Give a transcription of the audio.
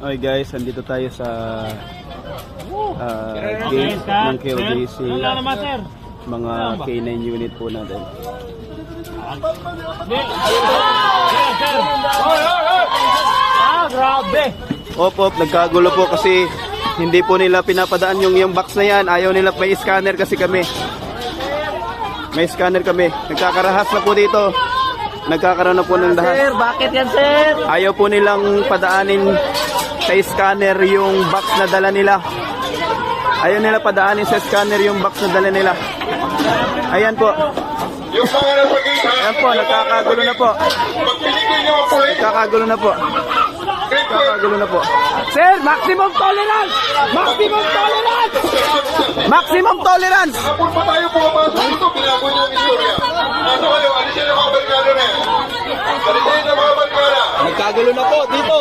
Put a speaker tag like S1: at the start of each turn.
S1: Okay guys, andito tayo sa gate ng KOJC. Mga K9 unit po natin.
S2: Grabe!
S1: Op, nagkagulo po kasi hindi po nila pinapadaan yung box na yan. Ayaw nila, may scanner kasi kami. May scanner kami. Nagkakarahas na po dito. Nagkakaroon na po ng dahas.
S2: Sir, bakit yan, sir?
S1: Ayaw po nilang padaanin sa scanner yung box na dala nila. Ayaw nila padaanin sa scanner yung box na dala nila. Ayan po. Ayan po, nagkakagulo na po. Nagkakagulo na po. Nagkakagulo na po. Sir, maximum tolerance! Maximum tolerance! Maximum tolerance!
S3: Kapag pa tayo pumapasok dito, binago niyo ang istorya. Nasa kayo, alisin ang mga barkada na yan. Alisin ang mga barkada.
S1: Nagkagulo na po dito.